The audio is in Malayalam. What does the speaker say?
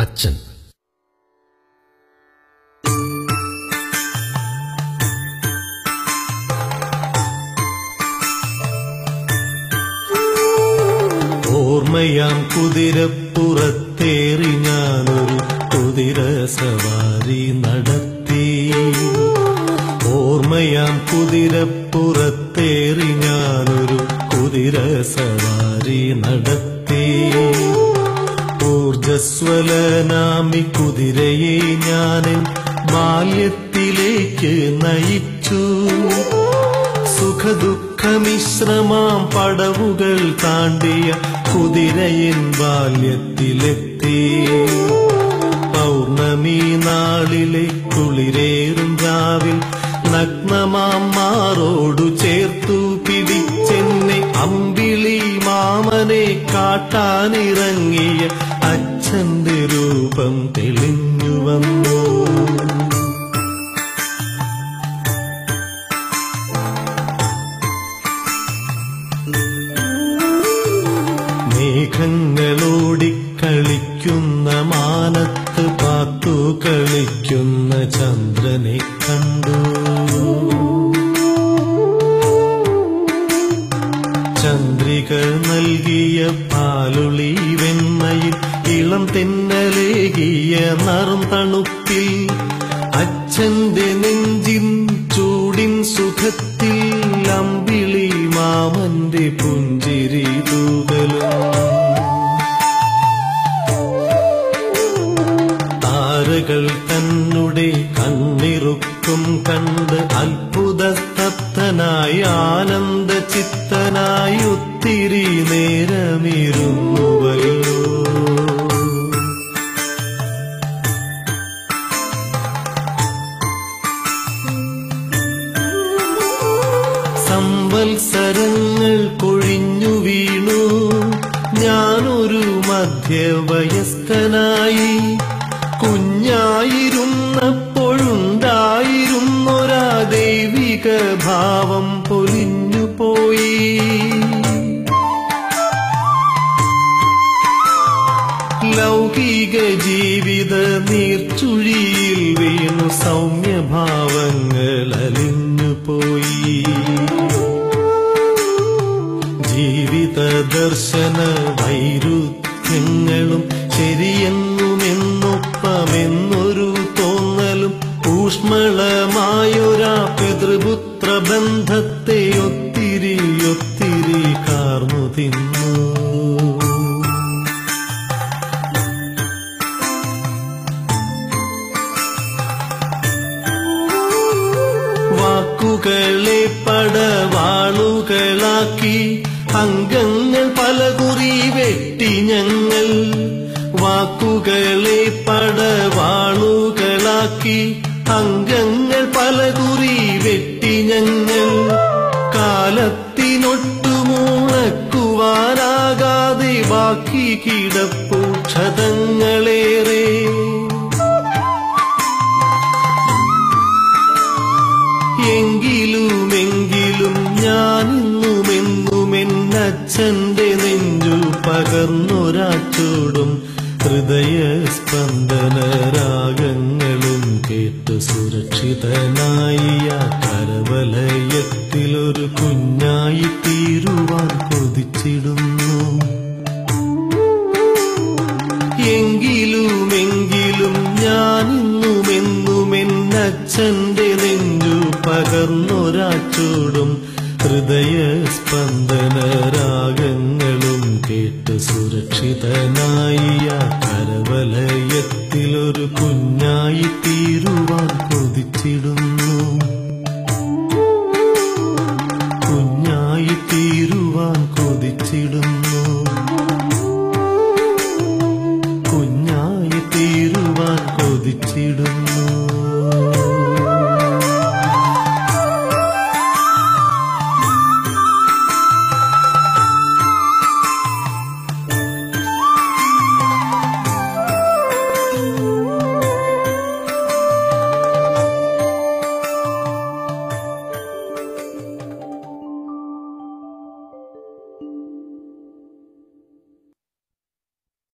അച്ഛൻ. ഓർമ്മയാം കുതിരപ്പുറത്തേറി ഞാനൊരു കുതിര സവാരി നടത്തി. ഓർമ്മയാം കുതിരപ്പുറത്തേറി ഞാനൊരു കുതിര സവാരി നടത്തി. ഊർജസ്വലനാമി കുതിരയെ ഞാനെൻ ബാല്യത്തിലേക്ക് നയിച്ചു. സുഖദുഃഖമിശ്രമാം പടവുകൾ താണ്ടിയ കുതിരയൻ ബാല്യത്തിലെത്തി. പൗർണമി നാളിലെ കുളിരേറും രാവിൽ നഗ്നമാം മാറോടു ചേർത്തു പിടിച്ചെന്നെ അമ്പിളി മാമനെ കാട്ടാനിറങ്ങിയ അച്ഛന്റെ രൂപം തെളിഞ്ഞു വന്നു. മേഘങ്ങളോടിക്കളിക്കുന്ന മാനത്ത് പാത്തു കളിക്കുന്ന ചന്ദ്രനെ കണ്ടു. ചന്ദ്രിക നൽകിയ പാലുളി വെണ്ണയിൽ ഇളം തെന്നലേകിയ നറും തണുപ്പിൽ അച്ഛന്റെ നെഞ്ചിൻ ചൂടിൻ സുഖത്തിൽ അമ്പിളി മാമന്റെ പുഞ്ചിരി തൂകലും. താരകൾ തന്നുടെ കണ്ണിറുക്കും കണ്ട് അത്ഭുതസ്തബ്ധനായി ആനന്ദ ചിത്തനായി ഒത്തിരി നേരമിരുന്നുവല്ലോ. സംവത്സരങ്ങൾ കൊഴിഞ്ഞു വീണു. ഞാനൊരു മധ്യവയസ്കനായി. കുഞ്ഞായിരുന്നപ്പോഴുണ്ടായിരുന്നൊരാ ദൈവിക ഭാവം പൊലിഞ്ഞുപോയി. ലൗകിക ജീവിത നീർച്ചുഴിയിൽ വീണു സൗമ്യഭാവങ്ങൾ അലിഞ്ഞുപോയി. ജീവിത ദർശന വൈരുദ്ധ്യങ്ങളും ശരിയെന്നുമെന്നൊപ്പമെന്നൊരു തോന്നലും ഊഷ്മളമായൊരാ പിതൃപുത്ര ബന്ധത്തെ ഒത്തിരി ഒത്തിരി കാർന്നു തിന്നു. വാക്കുകളെ പടവാളുകളാക്കി അംഗങ്ങൾ പലകുറി വെട്ടി ഞങ്ങൾ. വാക്കുകളെ പടവാളുകളാക്കി അംഗങ്ങൾ പലകുറി വെട്ടി ഞങ്ങൾ. കാലത്തിനൊട്ടുമുണക്കുവാനാകാതെ ബാക്കി കിടപ്പു ക്ഷതങ്ങളേറെ. എങ്കിലും ഞാനിന്നുമെന്നുമെന്നച്ഛന്റെ നെഞ്ചു പകർന്നൊരാച്ചോടും ഹൃദയസ്പന്ദന രാഗങ്ങളും കേട്ട് സുരക്ഷിതനായി ആ കരവലയത്തിലൊരു കുഞ്ഞായി തീരുവാൻ കൊതിച്ചിടുന്നു. എങ്കിലും ഞാനിന്നുമെന്നുമെന്നച്ഛന്റെ നെഞ്ചു പകർന്നൊരാച്ചോടും ഹൃദയസ്പന്ദന രാഗങ്ങളും കേട്ട് സുരക്ഷിതനായി ആ കരവലയത്തിലൊരു കുഞ്ഞായി തീരുവാൻ കൊതിച്ചിടുന്നു.